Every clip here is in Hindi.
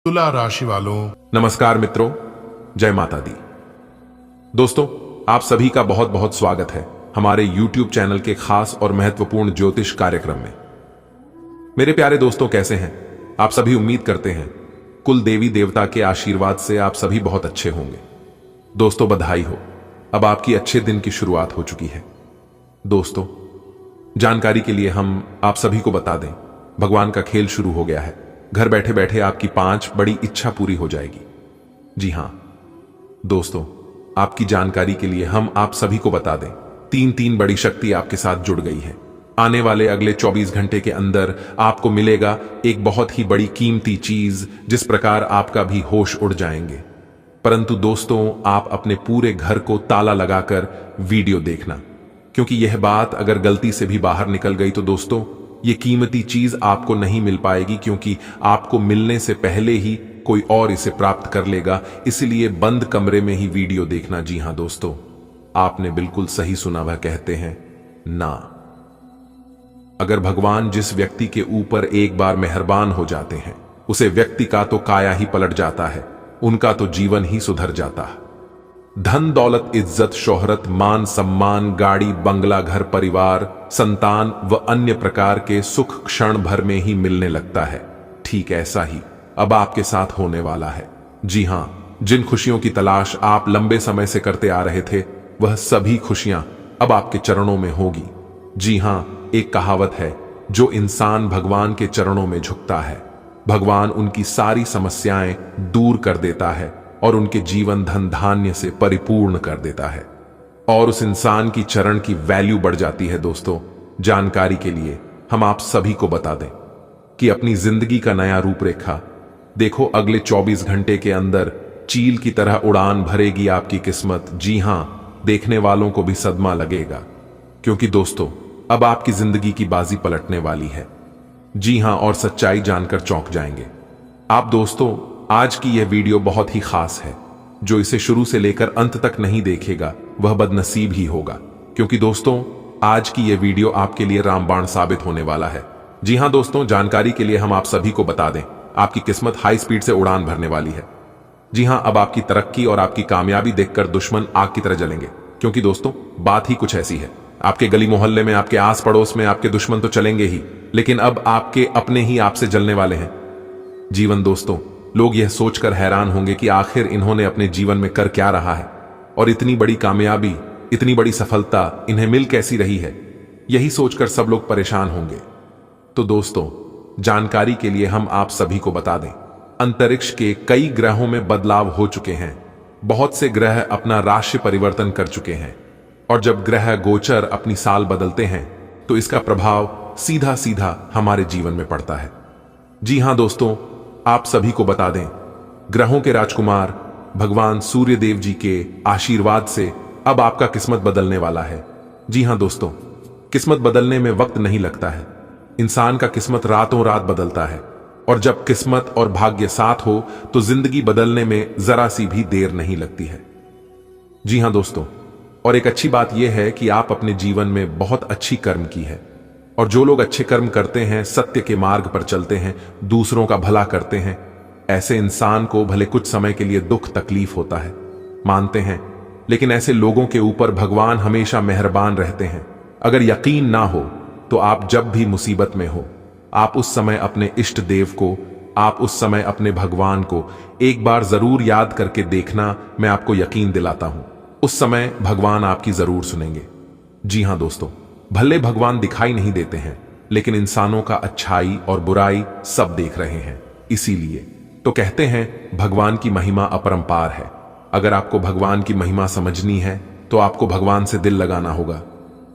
तुला राशि वालों, नमस्कार मित्रों, जय माता दी। दोस्तों, आप सभी का बहुत बहुत स्वागत है हमारे YouTube चैनल के खास और महत्वपूर्ण ज्योतिष कार्यक्रम में। मेरे प्यारे दोस्तों, कैसे हैं आप सभी? उम्मीद करते हैं कुल देवी देवता के आशीर्वाद से आप सभी बहुत अच्छे होंगे। दोस्तों, बधाई हो, अब आपकी अच्छे दिन की शुरुआत हो चुकी है। दोस्तों, जानकारी के लिए हम आप सभी को बता दें, भगवान का खेल शुरू हो गया है। घर बैठे बैठे आपकी 5 बड़ी इच्छा पूरी हो जाएगी। जी हां दोस्तों, आपकी जानकारी के लिए हम आप सभी को बता दें, 3 बड़ी शक्ति आपके साथ जुड़ गई है। आने वाले अगले 24 घंटे के अंदर आपको मिलेगा एक बहुत ही बड़ी कीमती चीज, जिस प्रकार आपका भी होश उड़ जाएंगे। परंतु दोस्तों, आप अपने पूरे घर को ताला लगाकर वीडियो देखना, क्योंकि यह बात अगर गलती से भी बाहर निकल गई तो दोस्तों, ये कीमती चीज आपको नहीं मिल पाएगी, क्योंकि आपको मिलने से पहले ही कोई और इसे प्राप्त कर लेगा। इसलिए बंद कमरे में ही वीडियो देखना। जी हां दोस्तों, आपने बिल्कुल सही सुना, वह कहते हैं ना। अगर भगवान जिस व्यक्ति के ऊपर एक बार मेहरबान हो जाते हैं, उसे व्यक्ति का तो काया ही पलट जाता है, उनका तो जीवन ही सुधर जाता है। धन दौलत, इज्जत, शोहरत, मान सम्मान, गाड़ी, बंगला, घर परिवार, संतान व अन्य प्रकार के सुख क्षण भर में ही मिलने लगता है। ठीक ऐसा ही अब आपके साथ होने वाला है। जी हां, जिन खुशियों की तलाश आप लंबे समय से करते आ रहे थे, वह सभी खुशियां अब आपके चरणों में होगी। जी हां, एक कहावत है, जो इंसान भगवान के चरणों में झुकता है, भगवान उनकी सारी समस्याएं दूर कर देता है और उनके जीवन धन धान्य से परिपूर्ण कर देता है, और उस इंसान की चरण की वैल्यू बढ़ जाती है। दोस्तों, जानकारी के लिए हम आप सभी को बता दें कि अपनी जिंदगी का नया रूपरेखा देखो। अगले 24 घंटे के अंदर चील की तरह उड़ान भरेगी आपकी किस्मत। जी हां, देखने वालों को भी सदमा लगेगा, क्योंकि दोस्तों, अब आपकी जिंदगी की बाजी पलटने वाली है। जी हां, और सच्चाई जानकर चौंक जाएंगे आप। दोस्तों, आज की यह वीडियो बहुत ही खास है। जो इसे शुरू से लेकर अंत तक नहीं देखेगा वह बदनसीब ही होगा, क्योंकि दोस्तों, आज की यह वीडियो आपके लिए रामबाण साबित होने वाला है। जी हां दोस्तों, जानकारी के लिए हम आप सभी को बता दें, आपकी किस्मत हाई स्पीड से उड़ान भरने वाली है। जी हां, अब आपकी तरक्की और आपकी कामयाबी देखकर दुश्मन आग की तरह जलेंगे, क्योंकि दोस्तों, बात ही कुछ ऐसी है। आपके गली मोहल्ले में, आपके आस पड़ोस में आपके दुश्मन तो चलेंगे ही, लेकिन अब आपके अपने ही आपसे जलने वाले हैं। जीवन दोस्तों, लोग यह सोचकर हैरान होंगे कि आखिर इन्होंने अपने जीवन में कर क्या रहा है, और इतनी बड़ी कामयाबी, इतनी बड़ी सफलता इन्हें मिल कैसी रही है। यही सोचकर सब लोग परेशान होंगे। तो दोस्तों, जानकारी के लिए हम आप सभी को बता दें, अंतरिक्ष के कई ग्रहों में बदलाव हो चुके हैं। बहुत से ग्रह अपना राशि परिवर्तन कर चुके हैं, और जब ग्रह गोचर अपनी साल बदलते हैं तो इसका प्रभाव सीधा सीधा हमारे जीवन में पड़ता है। जी हां दोस्तों, आप सभी को बता दें, ग्रहों के राजकुमार भगवान सूर्य देव जी के आशीर्वाद से अब आपका किस्मत बदलने वाला है। जी हां दोस्तों, किस्मत बदलने में वक्त नहीं लगता है। इंसान का किस्मत रातों रात बदलता है, और जब किस्मत और भाग्य साथ हो तो जिंदगी बदलने में जरा सी भी देर नहीं लगती है। जी हां दोस्तों, और एक अच्छी बात यह है कि आप अपने जीवन में बहुत अच्छी कर्म की है, और जो लोग अच्छे कर्म करते हैं, सत्य के मार्ग पर चलते हैं, दूसरों का भला करते हैं, ऐसे इंसान को भले कुछ समय के लिए दुख तकलीफ होता है, मानते हैं, लेकिन ऐसे लोगों के ऊपर भगवान हमेशा मेहरबान रहते हैं। अगर यकीन ना हो तो आप जब भी मुसीबत में हो, आप उस समय अपने इष्ट देव को, आप उस समय अपने भगवान को एक बार जरूर याद करके देखना। मैं आपको यकीन दिलाता हूं, उस समय भगवान आपकी जरूर सुनेंगे। जी हां दोस्तों, भले भगवान दिखाई नहीं देते हैं, लेकिन इंसानों का अच्छाई और बुराई सब देख रहे हैं। इसीलिए तो कहते हैं, भगवान की महिमा अपरंपार है। अगर आपको भगवान की महिमा समझनी है तो आपको भगवान से दिल लगाना होगा।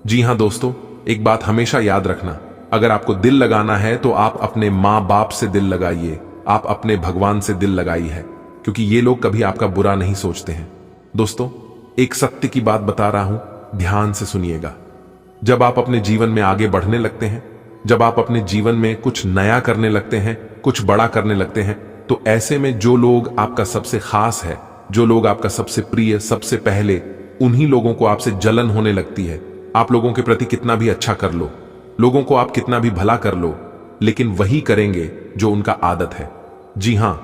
जी हां दोस्तों, एक बात हमेशा याद रखना, अगर आपको दिल लगाना है तो आप अपने माँ बाप से दिल लगाइए, आप अपने भगवान से दिल लगाइए है, क्योंकि ये लोग कभी आपका बुरा नहीं सोचते हैं। दोस्तों, एक सत्य की बात बता रहा हूं, ध्यान से सुनिएगा। जब आप अपने जीवन में आगे बढ़ने लगते हैं, जब आप अपने जीवन में कुछ नया करने लगते हैं, कुछ बड़ा करने लगते हैं, तो ऐसे में जो लोग आपका सबसे खास है, जो लोग आपका सबसे प्रिय, सबसे पहले, उन्हीं लोगों को आपसे जलन होने लगती है। आप लोगों के प्रति कितना भी अच्छा कर लो, लोगों को आप कितना भी भला कर लो, लेकिन वही करेंगे जो उनका आदत है। जी हां,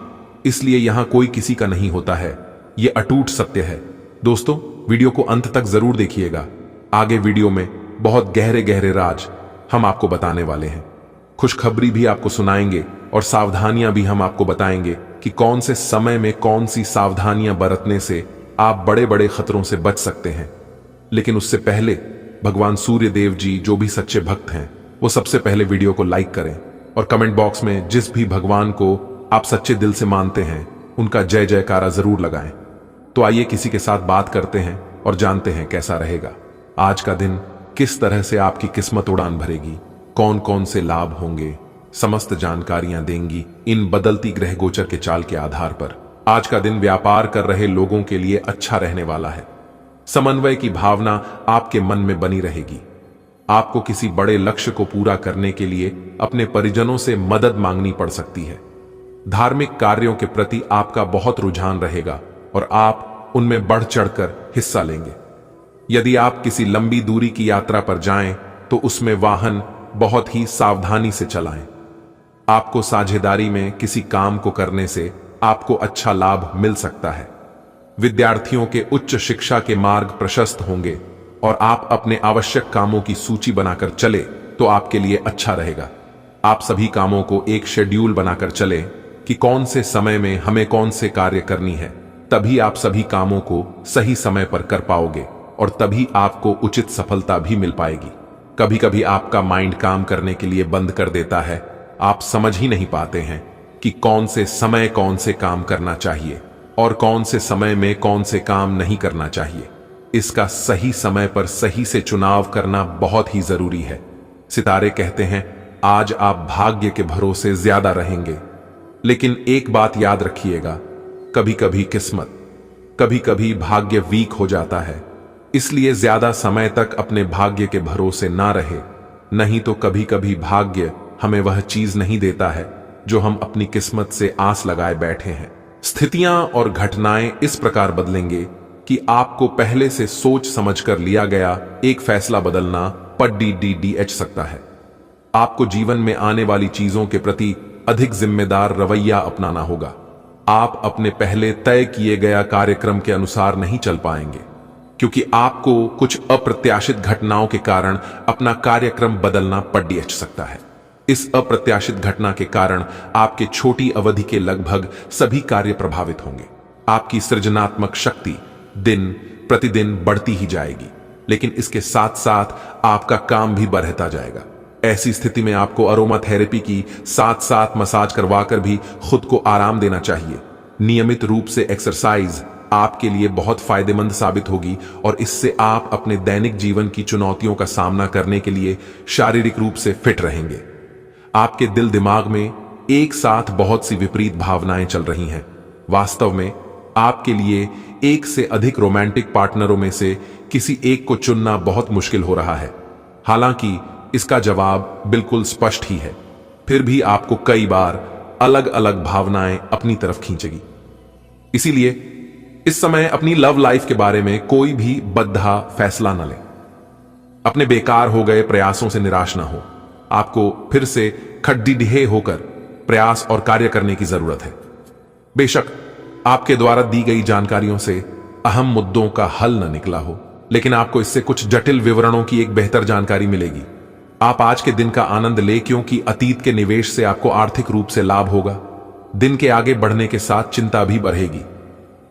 इसलिए यहां कोई किसी का नहीं होता है। ये अटूट सत्य है। दोस्तों, वीडियो को अंत तक जरूर देखिएगा। आगे वीडियो में बहुत गहरे गहरे राज हम आपको बताने वाले हैं। खुशखबरी भी आपको सुनाएंगे और सावधानियां भी हम आपको बताएंगे कि कौन से समय में कौन सी सावधानियां बरतने से आप बड़े बड़े खतरों से बच सकते हैं। लेकिन उससे पहले भगवान सूर्य देव जी, जो भी सच्चे भक्त हैं, वो सबसे पहले वीडियो को लाइक करें और कमेंट बॉक्स में जिस भी भगवान को आप सच्चे दिल से मानते हैं उनका जय जयकारा जरूर लगाएं। तो आइए किसी के साथ बात करते हैं और जानते हैं कैसा रहेगा आज का दिन, किस तरह से आपकी किस्मत उड़ान भरेगी, कौन कौन से लाभ होंगे, समस्त जानकारियां देंगी इन बदलती ग्रह गोचर के चाल के आधार पर। आज का दिन व्यापार कर रहे लोगों के लिए अच्छा रहने वाला है। समन्वय की भावना आपके मन में बनी रहेगी। आपको किसी बड़े लक्ष्य को पूरा करने के लिए अपने परिजनों से मदद मांगनी पड़ सकती है। धार्मिक कार्यों के प्रति आपका बहुत रुझान रहेगा और आप उनमें बढ़ चढ़कर हिस्सा लेंगे। यदि आप किसी लंबी दूरी की यात्रा पर जाएं तो उसमें वाहन बहुत ही सावधानी से चलाएं। आपको साझेदारी में किसी काम को करने से आपको अच्छा लाभ मिल सकता है। विद्यार्थियों के उच्च शिक्षा के मार्ग प्रशस्त होंगे और आप अपने आवश्यक कामों की सूची बनाकर चले तो आपके लिए अच्छा रहेगा। आप सभी कामों को एक शेड्यूल बनाकर चले कि कौन से समय में हमें कौन से कार्य करनी है, तभी आप सभी कामों को सही समय पर कर पाओगे और तभी आपको उचित सफलता भी मिल पाएगी। कभी कभी आपका माइंड काम करने के लिए बंद कर देता है। आप समझ ही नहीं पाते हैं कि कौन से समय कौन से काम करना चाहिए और कौन से समय में कौन से काम नहीं करना चाहिए। इसका सही समय पर सही से चुनाव करना बहुत ही जरूरी है। सितारे कहते हैं आज आप भाग्य के भरोसे ज्यादा रहेंगे, लेकिन एक बात याद रखिएगा, कभी कभी किस्मत, कभी कभी भाग्य वीक हो जाता है। इसलिए ज्यादा समय तक अपने भाग्य के भरोसे ना रहे, नहीं तो कभी कभी भाग्य हमें वह चीज नहीं देता है जो हम अपनी किस्मत से आस लगाए बैठे हैं। स्थितियां और घटनाएं इस प्रकार बदलेंगे कि आपको पहले से सोच समझकर लिया गया एक फैसला बदलना पड़ सकता है। आपको जीवन में आने वाली चीजों के प्रति अधिक जिम्मेदार रवैया अपनाना होगा। आप अपने पहले तय किए गया कार्यक्रम के अनुसार नहीं चल पाएंगे, क्योंकि आपको कुछ अप्रत्याशित घटनाओं के कारण अपना कार्यक्रम बदलना पड़ सकता है। इस अप्रत्याशित घटना के कारण आपके छोटी अवधि के लगभग सभी कार्य प्रभावित होंगे। आपकी सृजनात्मक शक्ति दिन प्रतिदिन बढ़ती ही जाएगी, लेकिन इसके साथ साथ आपका काम भी बढ़ता जाएगा। ऐसी स्थिति में आपको अरोमा थेरेपी की साथ साथ मसाज करवाकर भी खुद को आराम देना चाहिए। नियमित रूप से एक्सरसाइज आपके लिए बहुत फायदेमंद साबित होगी और इससे आप अपने दैनिक जीवन की चुनौतियों का सामना करने के लिए शारीरिक रूप से फिट रहेंगे। आपके दिल दिमाग में एक साथ बहुत सी विपरीत भावनाएं चल रही हैं। वास्तव में आपके लिए एक से अधिक रोमांटिक पार्टनरों में से किसी एक को चुनना बहुत मुश्किल हो रहा है। हालांकि इसका जवाब बिल्कुल स्पष्ट ही है, फिर भी आपको कई बार अलग अलग भावनाएं अपनी तरफ खींचेगी। इसीलिए इस समय अपनी लव लाइफ के बारे में कोई भी बद्धा फैसला न लें। अपने बेकार हो गए प्रयासों से निराश ना हो। आपको फिर से खड्डीढे होकर प्रयास और कार्य करने की जरूरत है। बेशक आपके द्वारा दी गई जानकारियों से अहम मुद्दों का हल न निकला हो, लेकिन आपको इससे कुछ जटिल विवरणों की एक बेहतर जानकारी मिलेगी। आप आज के दिन का आनंद ले, क्योंकि अतीत के निवेश से आपको आर्थिक रूप से लाभ होगा। दिन के आगे बढ़ने के साथ चिंता भी बढ़ेगी,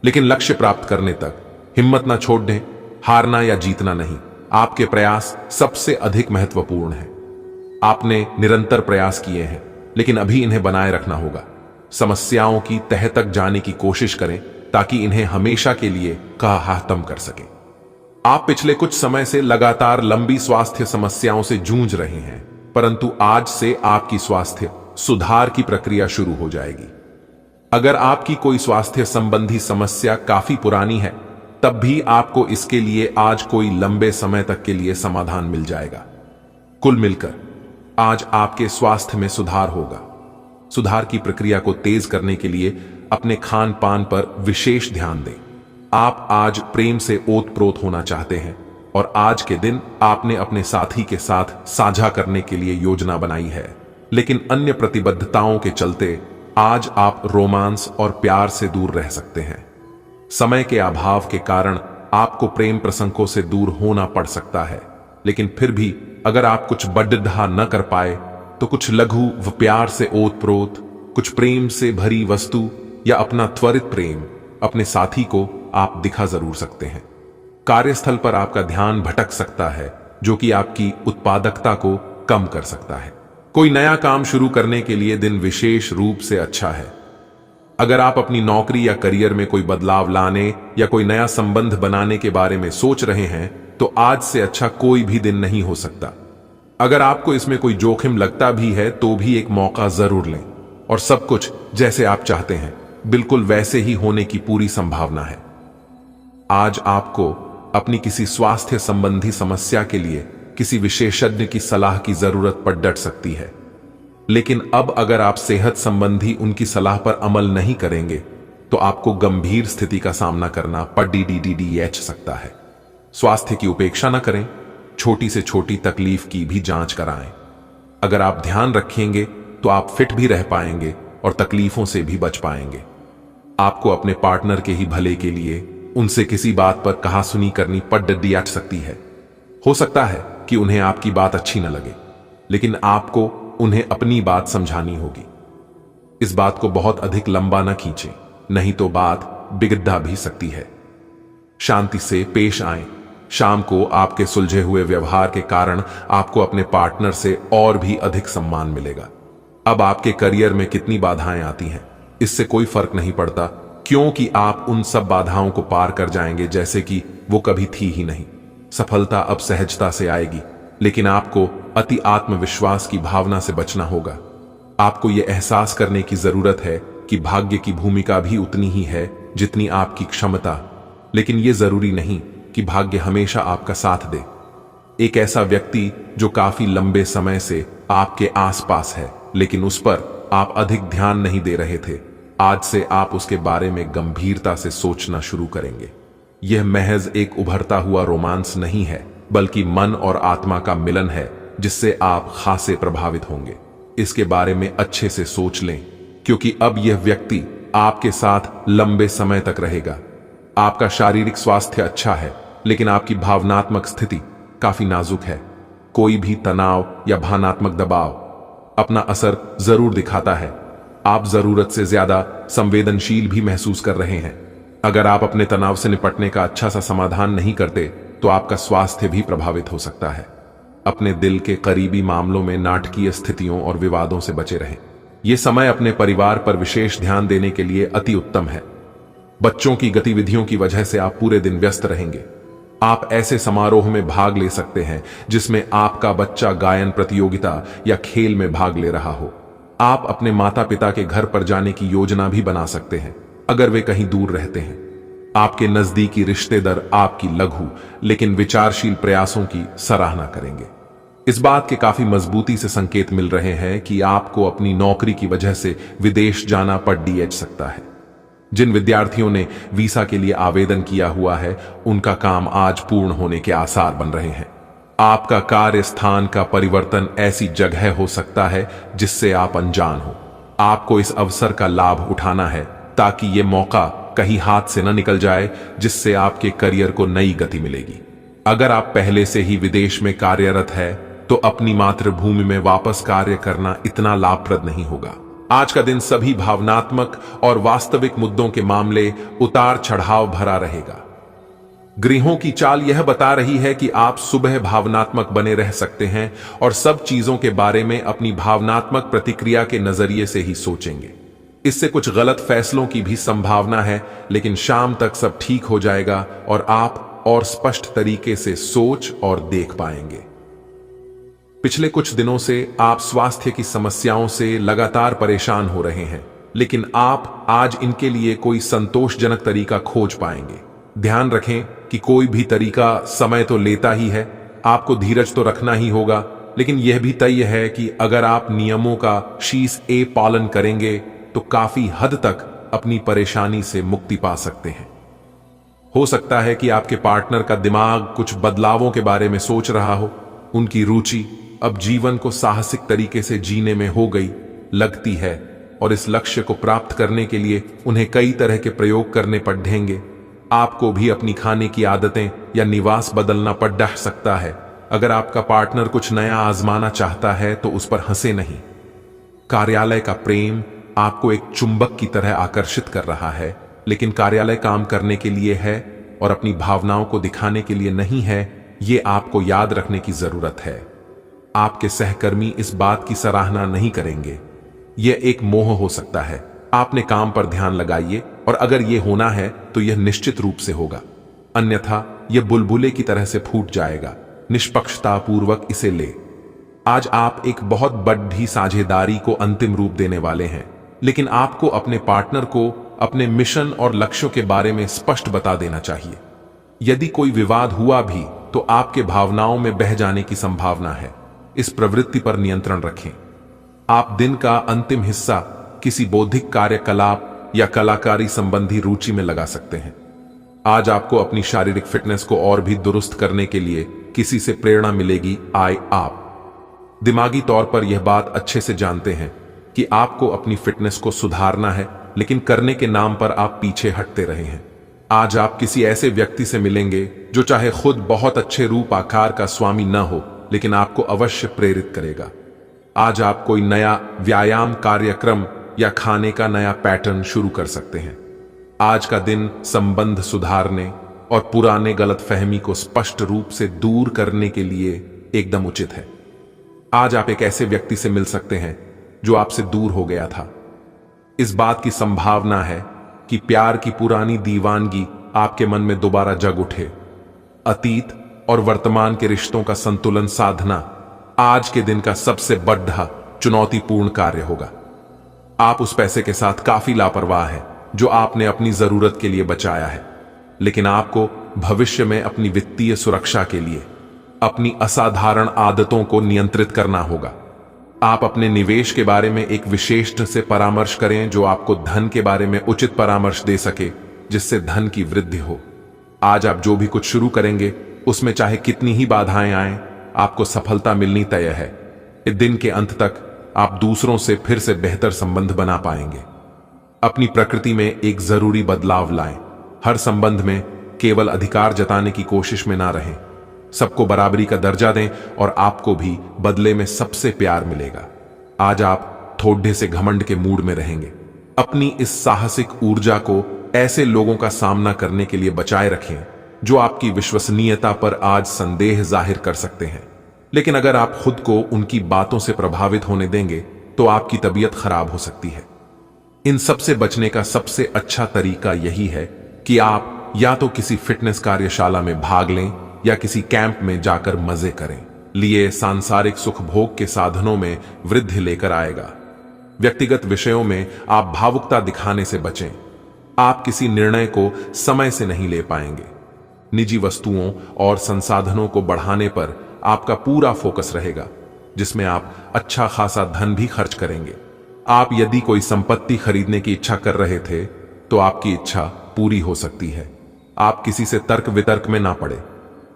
लेकिन लक्ष्य प्राप्त करने तक हिम्मत ना छोड़ दें। हारना या जीतना नहीं, आपके प्रयास सबसे अधिक महत्वपूर्ण है। आपने निरंतर प्रयास किए हैं, लेकिन अभी इन्हें बनाए रखना होगा। समस्याओं की तह तक जाने की कोशिश करें ताकि इन्हें हमेशा के लिए खात्म कर सकें। आप पिछले कुछ समय से लगातार लंबी स्वास्थ्य समस्याओं से जूझ रहे हैं, परंतु आज से आपकी स्वास्थ्य सुधार की प्रक्रिया शुरू हो जाएगी। अगर आपकी कोई स्वास्थ्य संबंधी समस्या काफी पुरानी है, तब भी आपको इसके लिए आज कोई लंबे समय तक के लिए समाधान मिल जाएगा। कुल मिलकर आज आपके स्वास्थ्य में सुधार होगा। सुधार की प्रक्रिया को तेज करने के लिए अपने खान पान पर विशेष ध्यान दें। आप आज प्रेम से ओतप्रोत होना चाहते हैं और आज के दिन आपने अपने साथी के साथ साझा करने के लिए योजना बनाई है, लेकिन अन्य प्रतिबद्धताओं के चलते आज आप रोमांस और प्यार से दूर रह सकते हैं। समय के अभाव के कारण आपको प्रेम प्रसंगों से दूर होना पड़ सकता है, लेकिन फिर भी अगर आप कुछ बड्ढा न कर पाए तो कुछ लघु व प्यार से ओत प्रोत, कुछ प्रेम से भरी वस्तु या अपना त्वरित प्रेम अपने साथी को आप दिखा जरूर सकते हैं। कार्यस्थल पर आपका ध्यान भटक सकता है, जो कि आपकी उत्पादकता को कम कर सकता है। कोई नया काम शुरू करने के लिए दिन विशेष रूप से अच्छा है। अगर आप अपनी नौकरी या करियर में कोई बदलाव लाने या कोई नया संबंध बनाने के बारे में सोच रहे हैं तो आज से अच्छा कोई भी दिन नहीं हो सकता। अगर आपको इसमें कोई जोखिम लगता भी है तो भी एक मौका जरूर लें, और सब कुछ जैसे आप चाहते हैं बिल्कुल वैसे ही होने की पूरी संभावना है। आज आपको अपनी किसी स्वास्थ्य संबंधी समस्या के लिए किसी विशेषज्ञ की सलाह की जरूरत पड़ डट सकती है, लेकिन अब अगर आप सेहत संबंधी उनकी सलाह पर अमल नहीं करेंगे तो आपको गंभीर स्थिति का सामना करना पड़ सकता है। स्वास्थ्य की उपेक्षा न करें, छोटी से छोटी तकलीफ की भी जांच कराएं। अगर आप ध्यान रखेंगे तो आप फिट भी रह पाएंगे और तकलीफों से भी बच पाएंगे। आपको अपने पार्टनर के ही भले के लिए उनसे किसी बात पर कहासुनी करनी पड़ सकती है। हो सकता है कि उन्हें आपकी बात अच्छी न लगे, लेकिन आपको उन्हें अपनी बात समझानी होगी। इस बात को बहुत अधिक लंबा न खींचें, नहीं तो बात बिगड़ भी सकती है। शांति से पेश आएं। शाम को आपके सुलझे हुए व्यवहार के कारण आपको अपने पार्टनर से और भी अधिक सम्मान मिलेगा। अब आपके करियर में कितनी बाधाएं आती हैं, इससे कोई फर्क नहीं पड़ता, क्योंकि आप उन सब बाधाओं को पार कर जाएंगे जैसे कि वो कभी थी ही नहीं। सफलता अब सहजता से आएगी, लेकिन आपको अति आत्मविश्वास की भावना से बचना होगा। आपको यह एहसास करने की जरूरत है कि भाग्य की भूमिका भी उतनी ही है जितनी आपकी क्षमता, लेकिन यह जरूरी नहीं कि भाग्य हमेशा आपका साथ दे। एक ऐसा व्यक्ति जो काफी लंबे समय से आपके आसपास है लेकिन उस पर आप अधिक ध्यान नहीं दे रहे थे, आज से आप उसके बारे में गंभीरता से सोचना शुरू करेंगे। यह महज एक उभरता हुआ रोमांस नहीं है, बल्कि मन और आत्मा का मिलन है जिससे आप खासे प्रभावित होंगे। इसके बारे में अच्छे से सोच लें, क्योंकि अब यह व्यक्ति आपके साथ लंबे समय तक रहेगा। आपका शारीरिक स्वास्थ्य अच्छा है, लेकिन आपकी भावनात्मक स्थिति काफी नाजुक है। कोई भी तनाव या भावनात्मक दबाव अपना असर जरूर दिखाता है। आप जरूरत से ज्यादा संवेदनशील भी महसूस कर रहे हैं। अगर आप अपने तनाव से निपटने का अच्छा सा समाधान नहीं करते तो आपका स्वास्थ्य भी प्रभावित हो सकता है। अपने दिल के करीबी मामलों में नाटकीय स्थितियों और विवादों से बचे रहें। यह समय अपने परिवार पर विशेष ध्यान देने के लिए अति उत्तम है। बच्चों की गतिविधियों की वजह से आप पूरे दिन व्यस्त रहेंगे। आप ऐसे समारोह में भाग ले सकते हैं जिसमें आपका बच्चा गायन प्रतियोगिता या खेल में भाग ले रहा हो। आप अपने माता पिता के घर पर जाने की योजना भी बना सकते हैं अगर वे कहीं दूर रहते हैं। आपके नजदीकी रिश्तेदार आपकी लघु लेकिन विचारशील प्रयासों की सराहना करेंगे। इस बात के काफी मजबूती से संकेत मिल रहे हैं कि आपको अपनी नौकरी की वजह से विदेश जाना पड़ सकता है। जिन विद्यार्थियों ने वीसा के लिए आवेदन किया हुआ है, उनका काम आज पूर्ण होने के आसार बन रहे हैं। आपका कार्य स्थान का परिवर्तन ऐसी जगह हो सकता है जिससे आप अनजान हो। आपको इस अवसर का लाभ उठाना है ताकि यह मौका कहीं हाथ से न निकल जाए, जिससे आपके करियर को नई गति मिलेगी। अगर आप पहले से ही विदेश में कार्यरत है तो अपनी मातृभूमि में वापस कार्य करना इतना लाभप्रद नहीं होगा। आज का दिन सभी भावनात्मक और वास्तविक मुद्दों के मामले उतार चढ़ाव भरा रहेगा। ग्रहों की चाल यह बता रही है कि आप सुबह भावनात्मक बने रह सकते हैं और सब चीजों के बारे में अपनी भावनात्मक प्रतिक्रिया के नजरिए से ही सोचेंगे। इससे कुछ गलत फैसलों की भी संभावना है, लेकिन शाम तक सब ठीक हो जाएगा और आप और स्पष्ट तरीके से सोच और देख पाएंगे। पिछले कुछ दिनों से आप स्वास्थ्य की समस्याओं से लगातार परेशान हो रहे हैं, लेकिन आप आज इनके लिए कोई संतोषजनक तरीका खोज पाएंगे। ध्यान रखें कि कोई भी तरीका समय तो लेता ही है। आपको धीरज तो रखना ही होगा, लेकिन यह भी तय है कि अगर आप नियमों का शीश ए पालन करेंगे तो काफी हद तक अपनी परेशानी से मुक्ति पा सकते हैं। हो सकता है कि आपके पार्टनर का दिमाग कुछ बदलावों के बारे में सोच रहा हो। उनकी रुचि अब जीवन को साहसिक तरीके से जीने में हो गई लगती है, और इस लक्ष्य को प्राप्त करने के लिए उन्हें कई तरह के प्रयोग करने पड़ेंगे। आपको भी अपनी खाने की आदतें या निवास बदलना पड़ सकता है। अगर आपका पार्टनर कुछ नया आजमाना चाहता है तो उस पर हंसे नहीं। कार्यालय का प्रेम आपको एक चुंबक की तरह आकर्षित कर रहा है, लेकिन कार्यालय काम करने के लिए है और अपनी भावनाओं को दिखाने के लिए नहीं है। ये आपको याद रखने की जरूरत है। आपके सहकर्मी इस बात की सराहना नहीं करेंगे। यह एक मोह हो सकता है। आपने काम पर ध्यान लगाइए और अगर यह होना है तो यह निश्चित रूप से होगा, अन्यथा यह बुलबुले की तरह से फूट जाएगा। निष्पक्षतापूर्वक इसे ले। आज आप एक बहुत बड़ी साझेदारी को अंतिम रूप देने वाले हैं, लेकिन आपको अपने पार्टनर को अपने मिशन और लक्ष्यों के बारे में स्पष्ट बता देना चाहिए। यदि कोई विवाद हुआ भी तो आपके भावनाओं में बह जाने की संभावना है। इस प्रवृत्ति पर नियंत्रण रखें। आप दिन का अंतिम हिस्सा किसी बौद्धिक कार्यकलाप या कलाकारी संबंधी रुचि में लगा सकते हैं। आज आपको अपनी शारीरिक फिटनेस को और भी दुरुस्त करने के लिए किसी से प्रेरणा मिलेगी। आप दिमागी तौर पर यह बात अच्छे से जानते हैं कि आपको अपनी फिटनेस को सुधारना है, लेकिन करने के नाम पर आप पीछे हटते रहे हैं। आज आप किसी ऐसे व्यक्ति से मिलेंगे जो चाहे खुद बहुत अच्छे रूप आकार का स्वामी न हो, लेकिन आपको अवश्य प्रेरित करेगा। आज आप कोई नया व्यायाम कार्यक्रम या खाने का नया पैटर्न शुरू कर सकते हैं। आज का दिन संबंध सुधारने और पुराने गलतफहमी को स्पष्ट रूप से दूर करने के लिए एकदम उचित है। आज आप एक ऐसे व्यक्ति से मिल सकते हैं जो आपसे दूर हो गया था। इस बात की संभावना है कि प्यार की पुरानी दीवानगी आपके मन में दोबारा जग उठे। अतीत और वर्तमान के रिश्तों का संतुलन साधना आज के दिन का सबसे बड़ा चुनौतीपूर्ण कार्य होगा। आप उस पैसे के साथ काफी लापरवाह हैं जो आपने अपनी जरूरत के लिए बचाया है, लेकिन आपको भविष्य में अपनी वित्तीय सुरक्षा के लिए अपनी असाधारण आदतों को नियंत्रित करना होगा। आप अपने निवेश के बारे में एक विशेषज्ञ से परामर्श करें जो आपको धन के बारे में उचित परामर्श दे सके, जिससे धन की वृद्धि हो। आज आप जो भी कुछ शुरू करेंगे उसमें चाहे कितनी ही बाधाएं आएं, आपको सफलता मिलनी तय है। इस दिन के अंत तक आप दूसरों से फिर से बेहतर संबंध बना पाएंगे। अपनी प्रकृति में एक जरूरी बदलाव लाएं। हर संबंध में केवल अधिकार जताने की कोशिश में ना रहें। सबको बराबरी का दर्जा दें और आपको भी बदले में सबसे प्यार मिलेगा। आज आप थोड़े से घमंड के मूड में रहेंगे। अपनी इस साहसिक ऊर्जा को ऐसे लोगों का सामना करने के लिए बचाए रखें जो आपकी विश्वसनीयता पर आज संदेह जाहिर कर सकते हैं, लेकिन अगर आप खुद को उनकी बातों से प्रभावित होने देंगे तो आपकी तबीयत खराब हो सकती है। इन सब से बचने का सबसे अच्छा तरीका यही है कि आप या तो किसी फिटनेस कार्यशाला में भाग लें या किसी कैंप में जाकर मजे करें। लिए सांसारिक सुख भोग के साधनों में वृद्धि लेकर आएगा। व्यक्तिगत विषयों में आप भावुकता दिखाने से बचें। आप किसी निर्णय को समय से नहीं ले पाएंगे। निजी वस्तुओं और संसाधनों को बढ़ाने पर आपका पूरा फोकस रहेगा, जिसमें आप अच्छा खासा धन भी खर्च करेंगे। आप यदि कोई संपत्ति खरीदने की इच्छा कर रहे थे तो आपकी इच्छा पूरी हो सकती है। आप किसी से तर्क वितर्क में ना पड़े।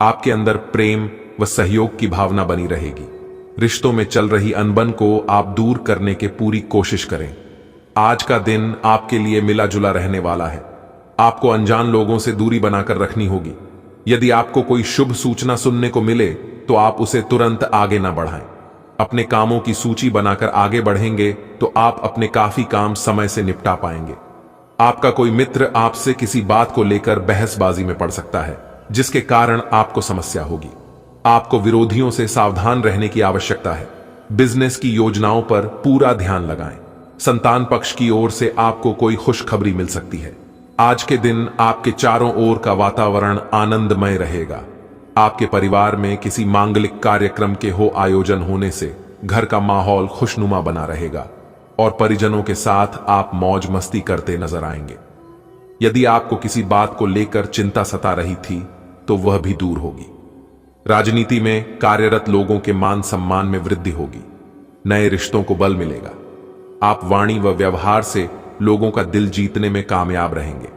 आपके अंदर प्रेम व सहयोग की भावना बनी रहेगी। रिश्तों में चल रही अनबन को आप दूर करने की पूरी कोशिश करें। आज का दिन आपके लिए मिला जुला रहने वाला है। आपको अनजान लोगों से दूरी बनाकर रखनी होगी। यदि आपको कोई शुभ सूचना सुनने को मिले तो आप उसे तुरंत आगे ना बढ़ाएं। अपने कामों की सूची बनाकर आगे बढ़ेंगे तो आप अपने काफी काम समय से निपटा पाएंगे। आपका कोई मित्र आपसे किसी बात को लेकर बहसबाजी में पड़ सकता है, जिसके कारण आपको समस्या होगी। आपको विरोधियों से सावधान रहने की आवश्यकता है। बिजनेस की योजनाओं पर पूरा ध्यान लगाएं। संतान पक्ष की ओर से आपको कोई खुशखबरी मिल सकती है। आज के दिन आपके चारों ओर का वातावरण आनंदमय रहेगा। आपके परिवार में किसी मांगलिक कार्यक्रम के आयोजन होने से घर का माहौल खुशनुमा बना रहेगा और परिजनों के साथ आप मौज मस्ती करते नजर आएंगे। यदि आपको किसी बात को लेकर चिंता सता रही थी तो वह भी दूर होगी। राजनीति में कार्यरत लोगों के मान सम्मान में वृद्धि होगी। नए रिश्तों को बल मिलेगा। आप वाणी व व्यवहार से लोगों का दिल जीतने में कामयाब रहेंगे।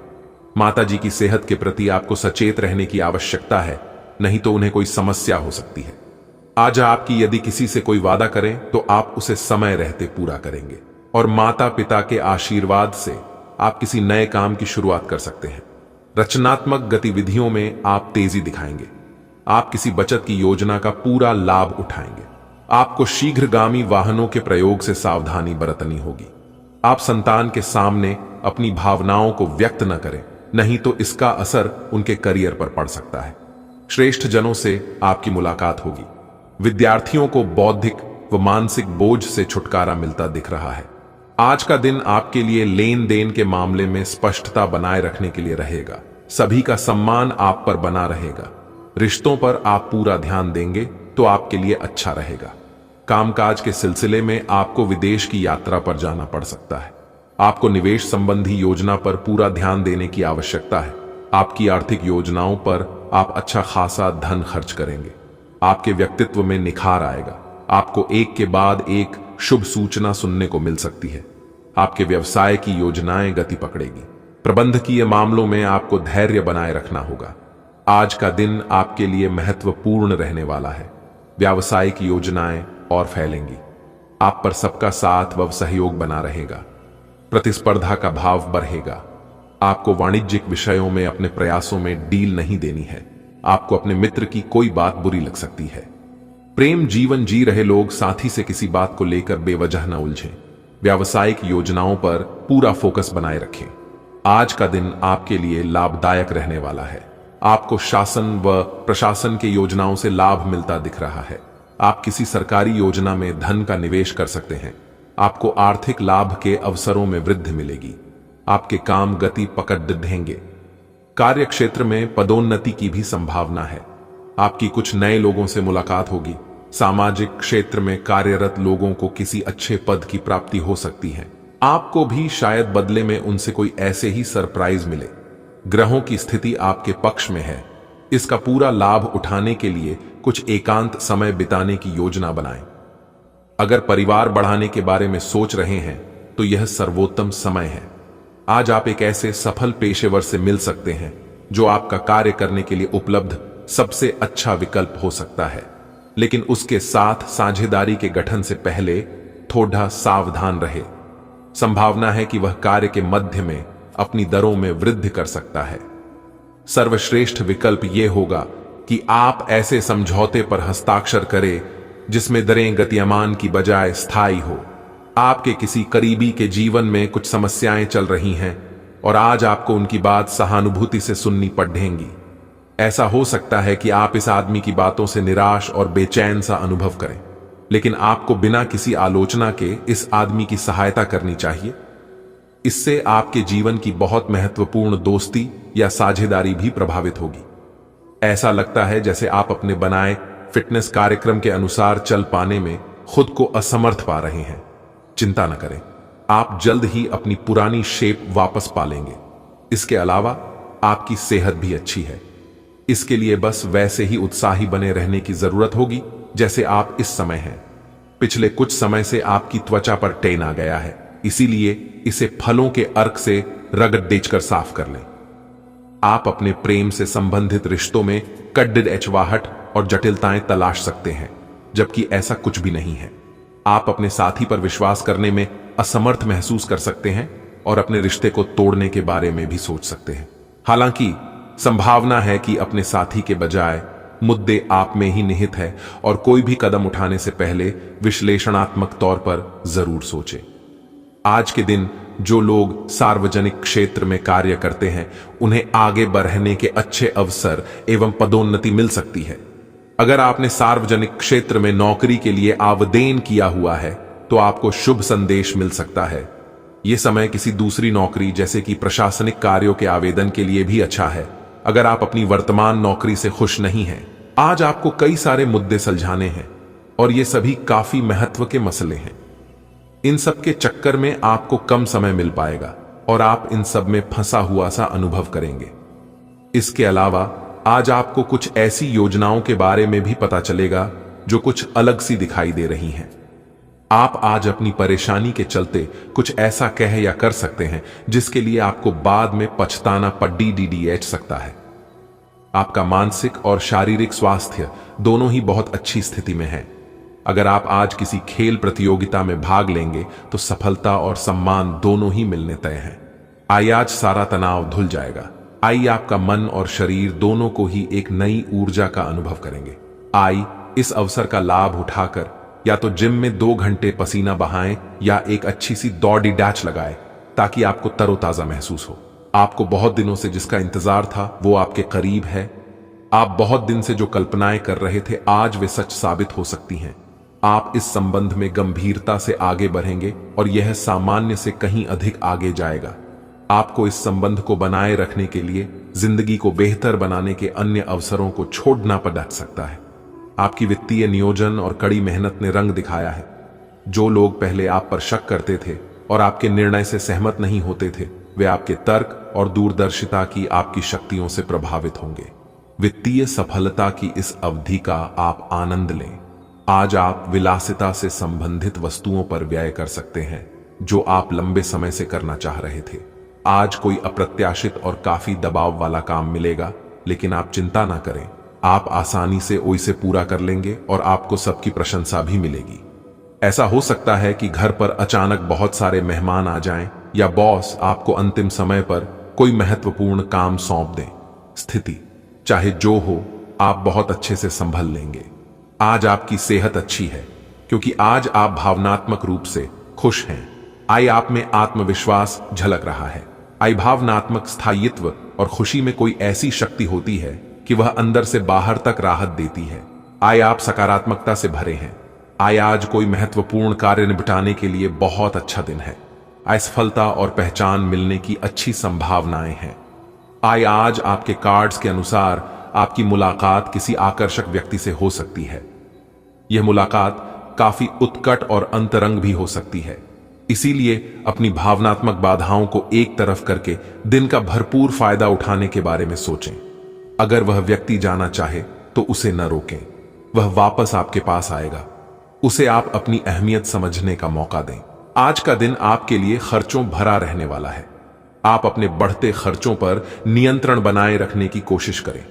माताजी की सेहत के प्रति आपको सचेत रहने की आवश्यकता है, नहीं तो उन्हें कोई समस्या हो सकती है। आज आपकी यदि किसी से कोई वादा करें तो आप उसे समय रहते पूरा करेंगे। और माता पिता के आशीर्वाद से आप किसी नए काम की शुरुआत कर सकते हैं। रचनात्मक गतिविधियों में आप तेजी दिखाएंगे। आप किसी बचत की योजना का पूरा लाभ उठाएंगे। आपको शीघ्रगामी वाहनों के प्रयोग से सावधानी बरतनी होगी। आप संतान के सामने अपनी भावनाओं को व्यक्त न करें, नहीं तो इसका असर उनके करियर पर पड़ सकता है। श्रेष्ठ जनों से आपकी मुलाकात होगी। विद्यार्थियों को बौद्धिक व मानसिक बोझ से छुटकारा मिलता दिख रहा है। आज का दिन आपके लिए लेन देन के मामले में स्पष्टता बनाए रखने के लिए रहेगा। सभी का सम्मान आप पर बना रहेगा। रिश्तों पर आप पूरा ध्यान देंगे तो आपके लिए अच्छा रहेगा। कामकाज के सिलसिले में आपको विदेश की यात्रा पर जाना पड़ सकता है। आपको निवेश संबंधी योजना पर पूरा ध्यान देने की आवश्यकता है। आपकी आर्थिक योजनाओं पर आप अच्छा खासा धन खर्च करेंगे। आपके व्यक्तित्व में निखार आएगा। आपको एक के बाद एक शुभ सूचना सुनने को मिल सकती है। आपके व्यवसाय की योजनाएं गति पकड़ेगी। प्रबंधकीय मामलों में आपको धैर्य बनाए रखना होगा। आज का दिन आपके लिए महत्वपूर्ण रहने वाला है। व्यावसायिक योजनाएं और फैलेंगी। आप पर सबका साथ व सहयोग बना रहेगा। प्रतिस्पर्धा का भाव बढ़ेगा। आपको वाणिज्यिक विषयों में अपने प्रयासों में डील नहीं देनी है। आपको अपने मित्र की कोई बात बुरी लग सकती है। प्रेम जीवन जी रहे लोग साथी से किसी बात को लेकर बेवजह न उलझें। व्यावसायिक योजनाओं पर पूरा फोकस बनाए रखें। आज का दिन आपके लिए लाभदायक रहने वाला है। आपको शासन व प्रशासन के योजनाओं से लाभ मिलता दिख रहा है। आप किसी सरकारी योजना में धन का निवेश कर सकते हैं। आपको आर्थिक लाभ के अवसरों में वृद्धि मिलेगी। आपके काम गति पकड़ ढेंगे। कार्य क्षेत्र में पदोन्नति की भी संभावना है। आपकी कुछ नए लोगों से मुलाकात होगी। सामाजिक क्षेत्र में कार्यरत लोगों को किसी अच्छे पद की प्राप्ति हो सकती है। आपको भी शायद बदले में उनसे कोई ऐसे ही सरप्राइज मिले। ग्रहों की स्थिति आपके पक्ष में है। इसका पूरा लाभ उठाने के लिए कुछ एकांत समय बिताने की योजना बनाएं। अगर परिवार बढ़ाने के बारे में सोच रहे हैं तो यह सर्वोत्तम समय है। आज आप एक ऐसे सफल पेशेवर से मिल सकते हैं जो आपका कार्य करने के लिए उपलब्ध सबसे अच्छा विकल्प हो सकता है, लेकिन उसके साथ साझेदारी के गठन से पहले थोड़ा सावधान रहे। संभावना है कि वह कार्य के मध्य में अपनी दरों में वृद्धि कर सकता है। सर्वश्रेष्ठ विकल्प यह होगा कि आप ऐसे समझौते पर हस्ताक्षर करें जिसमें दरें गतिमान की बजाय स्थायी हो। आपके किसी करीबी के जीवन में कुछ समस्याएं चल रही हैं और आज आपको उनकी बात सहानुभूति से सुननी पड़ेगी। ऐसा हो सकता है कि आप इस आदमी की बातों से निराश और बेचैन सा अनुभव करें, लेकिन आपको बिना किसी आलोचना के इस आदमी की सहायता करनी चाहिए। इससे आपके जीवन की बहुत महत्वपूर्ण दोस्ती या साझेदारी भी प्रभावित होगी। ऐसा लगता है जैसे आप अपने बनाए फिटनेस कार्यक्रम के अनुसार चल पाने में खुद को असमर्थ पा रहे हैं। चिंता न करें, आप जल्द ही अपनी पुरानी शेप वापस पा लेंगे। इसके अलावा आपकी सेहत भी अच्छी है। इसके लिए बस वैसे ही उत्साही बने रहने की जरूरत होगी जैसे आप इस समय हैं। पिछले कुछ समय से आपकी त्वचा पर टेन आ गया है, इसीलिए इसे फलों के अर्क से रगड़ देकर साफ कर लें। आप अपने प्रेम से संबंधित रिश्तों में कड्डिड एचवाहट और जटिलताएं तलाश सकते हैं, जबकि ऐसा कुछ भी नहीं है। आप अपने साथी पर विश्वास करने में असमर्थ महसूस कर सकते हैं और अपने रिश्ते को तोड़ने के बारे में भी सोच सकते हैं। हालांकि संभावना है कि अपने साथी के बजाय मुद्दे आप में ही निहित है और कोई भी कदम उठाने से पहले विश्लेषणात्मक तौर पर जरूर सोचें। आज के दिन जो लोग सार्वजनिक क्षेत्र में कार्य करते हैं उन्हें आगे बढ़ने के अच्छे अवसर एवं पदोन्नति मिल सकती है। अगर आपने सार्वजनिक क्षेत्र में नौकरी के लिए आवेदन किया हुआ है तो आपको शुभ संदेश मिल सकता है। यह समय किसी दूसरी नौकरी जैसे कि प्रशासनिक कार्यों के आवेदन के लिए भी अच्छा है। अगर आप अपनी वर्तमान नौकरी से खुश नहीं हैं, आज आपको कई सारे मुद्दे सुलझाने हैं और ये सभी काफी महत्व के मसले हैं। इन सब के चक्कर में आपको कम समय मिल पाएगा और आप इन सब में फंसा हुआ सा अनुभव करेंगे। इसके अलावा आज आपको कुछ ऐसी योजनाओं के बारे में भी पता चलेगा जो कुछ अलग सी दिखाई दे रही हैं। आप आज अपनी परेशानी के चलते कुछ ऐसा कह या कर सकते हैं जिसके लिए आपको बाद में पछताना पड़ सकता है। आपका मानसिक और शारीरिक स्वास्थ्य दोनों ही बहुत अच्छी स्थिति में है। अगर आप आज किसी खेल प्रतियोगिता में भाग लेंगे तो सफलता और सम्मान दोनों ही मिलने तय हैं। आइए आज सारा तनाव धुल जाएगा। आइए आपका मन और शरीर दोनों को ही एक नई ऊर्जा का अनुभव करेंगे। आइए इस अवसर का लाभ उठाकर या तो जिम में 2 घंटे पसीना बहाएं या एक अच्छी सी दौड़ी डैच लगाएं, ताकि आपको तरोताजा महसूस हो। आपको बहुत दिनों से जिसका इंतजार था वो आपके करीब है। आप बहुत दिन से जो कल्पनाएं कर रहे थे आज वे सच साबित हो सकती हैं। आप इस संबंध में गंभीरता से आगे बढ़ेंगे और यह सामान्य से कहीं अधिक आगे जाएगा। आपको इस संबंध को बनाए रखने के लिए जिंदगी को बेहतर बनाने के अन्य अवसरों को छोड़ना पड़ सकता है। आपकी वित्तीय नियोजन और कड़ी मेहनत ने रंग दिखाया है। जो लोग पहले आप पर शक करते थे और आपके निर्णय से सहमत नहीं होते थे, वे आपके तर्क और दूरदर्शिता की आपकी शक्तियों से प्रभावित होंगे। वित्तीय सफलता की इस अवधि का आप आनंद लें। आज आप विलासिता से संबंधित वस्तुओं पर व्यय कर सकते हैं जो आप लंबे समय से करना चाह रहे थे। आज कोई अप्रत्याशित और काफी दबाव वाला काम मिलेगा, लेकिन आप चिंता ना करें, आप आसानी से उसे पूरा कर लेंगे और आपको सबकी प्रशंसा भी मिलेगी। ऐसा हो सकता है कि घर पर अचानक बहुत सारे मेहमान आ जाएं या बॉस आपको अंतिम समय पर कोई महत्वपूर्ण काम सौंप दें। स्थिति चाहे जो हो, आप बहुत अच्छे से संभल लेंगे। आज आपकी सेहत अच्छी है क्योंकि आज आप भावनात्मक रूप से खुश हैं। आई आप में आत्मविश्वास झलक रहा है। आई भावनात्मक स्थायित्व और खुशी में कोई ऐसी शक्ति होती है कि वह अंदर से बाहर तक राहत देती है। आई आप सकारात्मकता से भरे हैं। आई आज कोई महत्वपूर्ण कार्य निपटाने के लिए बहुत अच्छा दिन है। आई सफलता और पहचान मिलने की अच्छी संभावनाएं हैं। आई आज आपके कार्ड्स के अनुसार आपकी मुलाकात किसी आकर्षक व्यक्ति से हो सकती है। यह मुलाकात काफी उत्कट और अंतरंग भी हो सकती है। इसीलिए अपनी भावनात्मक बाधाओं को एक तरफ करके दिन का भरपूर फायदा उठाने के बारे में सोचें। अगर वह व्यक्ति जाना चाहे तो उसे न रोकें। वह वापस आपके पास आएगा। उसे आप अपनी अहमियत समझने का मौका दें। आज का दिन आपके लिए खर्चों भरा रहने वाला है। आप अपने बढ़ते खर्चों पर नियंत्रण बनाए रखने की कोशिश करें।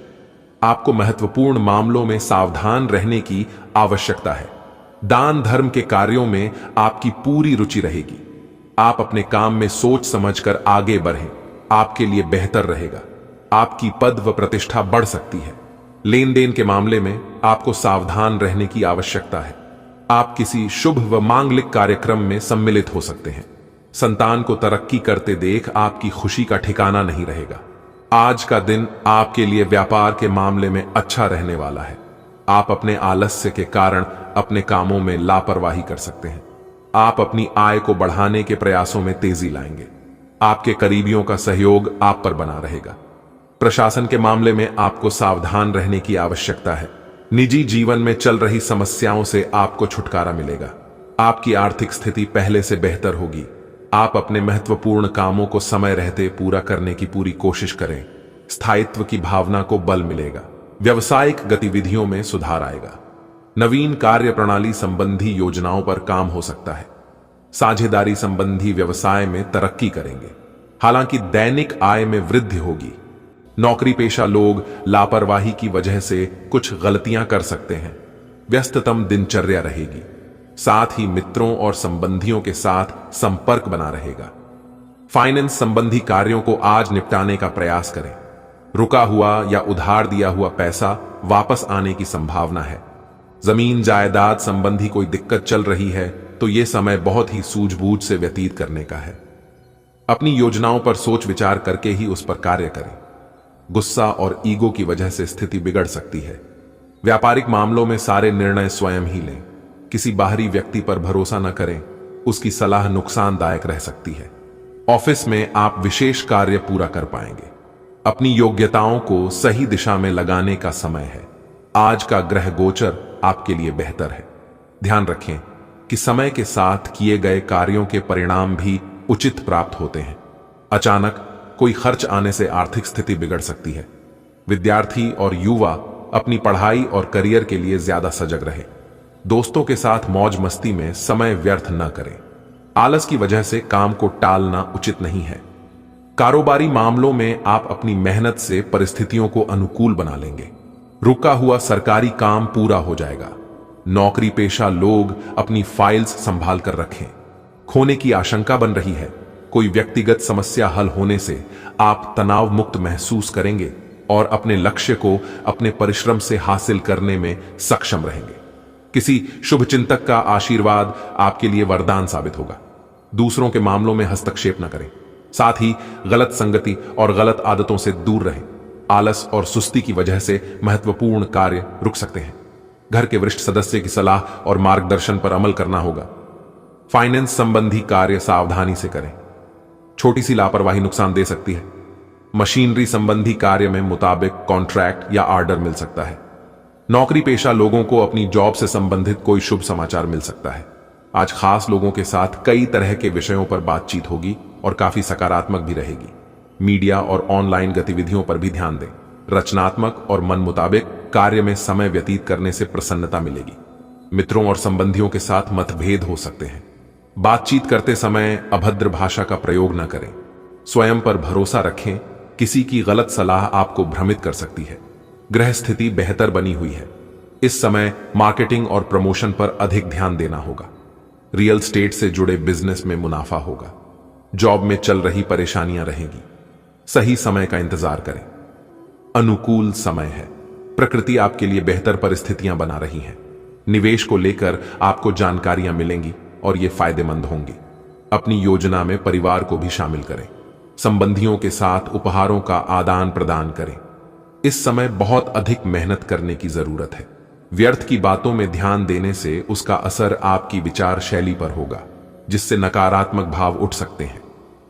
आपको महत्वपूर्ण मामलों में सावधान रहने की आवश्यकता है। दान धर्म के कार्यों में आपकी पूरी रुचि रहेगी। आप अपने काम में सोच समझकर आगे बढ़ें। आपके लिए बेहतर रहेगा। आपकी पद व प्रतिष्ठा बढ़ सकती है। लेन देन के मामले में आपको सावधान रहने की आवश्यकता है। आप किसी शुभ व मांगलिक कार्यक्रम में सम्मिलित हो सकते हैं। संतान को तरक्की करते देख आपकी खुशी का ठिकाना नहीं रहेगा। आज का दिन आपके लिए व्यापार के मामले में अच्छा रहने वाला है। आप अपने आलस्य के कारण अपने कामों में लापरवाही कर सकते हैं। आप अपनी आय को बढ़ाने के प्रयासों में तेजी लाएंगे। आपके करीबियों का सहयोग आप पर बना रहेगा। प्रशासन के मामले में आपको सावधान रहने की आवश्यकता है। निजी जीवन में चल रही समस्याओं से आपको छुटकारा मिलेगा। आपकी आर्थिक स्थिति पहले से बेहतर होगी। आप अपने महत्वपूर्ण कामों को समय रहते पूरा करने की पूरी कोशिश करें। स्थायित्व की भावना को बल मिलेगा। व्यावसायिक गतिविधियों में सुधार आएगा। नवीन कार्य प्रणाली संबंधी योजनाओं पर काम हो सकता है। साझेदारी संबंधी व्यवसाय में तरक्की करेंगे। हालांकि दैनिक आय में वृद्धि होगी। नौकरी पेशा लोग लापरवाही की वजह से कुछ गलतियां कर सकते हैं। व्यस्ततम दिनचर्या रहेगी। साथ ही मित्रों और संबंधियों के साथ संपर्क बना रहेगा। फाइनेंस संबंधी कार्यों को आज निपटाने का प्रयास करें। रुका हुआ या उधार दिया हुआ पैसा वापस आने की संभावना है। जमीन जायदाद संबंधी कोई दिक्कत चल रही है तो यह समय बहुत ही सूझबूझ से व्यतीत करने का है। अपनी योजनाओं पर सोच विचार करके ही उस पर कार्य करें। गुस्सा और ईगो की वजह से स्थिति बिगड़ सकती है। व्यापारिक मामलों में सारे निर्णय स्वयं ही लें। किसी बाहरी व्यक्ति पर भरोसा न करें, उसकी सलाह नुकसानदायक रह सकती है। ऑफिस में आप विशेष कार्य पूरा कर पाएंगे। अपनी योग्यताओं को सही दिशा में लगाने का समय है। आज का ग्रह गोचर आपके लिए बेहतर है। ध्यान रखें कि समय के साथ किए गए कार्यों के परिणाम भी उचित प्राप्त होते हैं। अचानक कोई खर्च आने से आर्थिक स्थिति बिगड़ सकती है। विद्यार्थी और युवा अपनी पढ़ाई और करियर के लिए ज्यादा सजग रहे। दोस्तों के साथ मौज मस्ती में समय व्यर्थ न करें। आलस की वजह से काम को टालना उचित नहीं है। कारोबारी मामलों में आप अपनी मेहनत से परिस्थितियों को अनुकूल बना लेंगे। रुका हुआ सरकारी काम पूरा हो जाएगा। नौकरी पेशा लोग अपनी फाइल्स संभाल कर रखें। खोने की आशंका बन रही है। कोई व्यक्तिगत समस्या हल होने से आप तनाव मुक्त महसूस करेंगे और अपने लक्ष्य को अपने परिश्रम से हासिल करने में सक्षम रहेंगे। किसी शुभचिंतक का आशीर्वाद आपके लिए वरदान साबित होगा। दूसरों के मामलों में हस्तक्षेप न करें। साथ ही गलत संगति और गलत आदतों से दूर रहें। आलस और सुस्ती की वजह से महत्वपूर्ण कार्य रुक सकते हैं। घर के वरिष्ठ सदस्य की सलाह और मार्गदर्शन पर अमल करना होगा। फाइनेंस संबंधी कार्य सावधानी से करें। छोटी सी लापरवाही नुकसान दे सकती है। मशीनरी संबंधी कार्य में मुताबिक कॉन्ट्रैक्ट या ऑर्डर मिल सकता है। नौकरी पेशा लोगों को अपनी जॉब से संबंधित कोई शुभ समाचार मिल सकता है। आज खास लोगों के साथ कई तरह के विषयों पर बातचीत होगी और काफी सकारात्मक भी रहेगी। मीडिया और ऑनलाइन गतिविधियों पर भी ध्यान दें। रचनात्मक और मन मुताबिक कार्य में समय व्यतीत करने से प्रसन्नता मिलेगी। मित्रों और संबंधियों के साथ मतभेद हो सकते हैं। बातचीत करते समय अभद्र भाषा का प्रयोग न करें। स्वयं पर भरोसा रखें। किसी की गलत सलाह आपको भ्रमित कर सकती है। ग्रह स्थिति बेहतर बनी हुई है। इस समय मार्केटिंग और प्रमोशन पर अधिक ध्यान देना होगा। रियल एस्टेट से जुड़े बिजनेस में मुनाफा होगा। जॉब में चल रही परेशानियां रहेंगी। सही समय का इंतजार करें। अनुकूल समय है। प्रकृति आपके लिए बेहतर परिस्थितियां बना रही है। निवेश को लेकर आपको जानकारियां मिलेंगी और ये फायदेमंद होंगी। अपनी योजना में परिवार को भी शामिल करें। संबंधियों के साथ उपहारों का आदान प्रदान करें। इस समय बहुत अधिक मेहनत करने की जरूरत है। व्यर्थ की बातों में ध्यान देने से उसका असर आपकी विचार शैली पर होगा, जिससे नकारात्मक भाव उठ सकते हैं।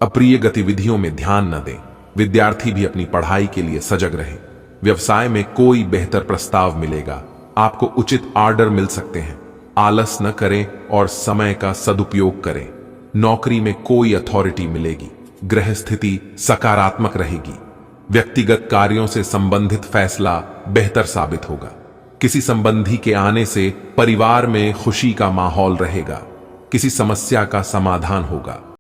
अप्रिय गतिविधियों में ध्यान न दें। विद्यार्थी भी अपनी पढ़ाई के लिए सजग रहें। व्यवसाय में कोई बेहतर प्रस्ताव मिलेगा। आपको उचित ऑर्डर मिल सकते हैं। आलस न करें और समय का सदुपयोग करें। नौकरी में कोई अथॉरिटी मिलेगी। ग्रह स्थिति सकारात्मक रहेगी। व्यक्तिगत कार्यों से संबंधित फैसला बेहतर साबित होगा। किसी संबंधी के आने से परिवार में खुशी का माहौल रहेगा। किसी समस्या का समाधान होगा।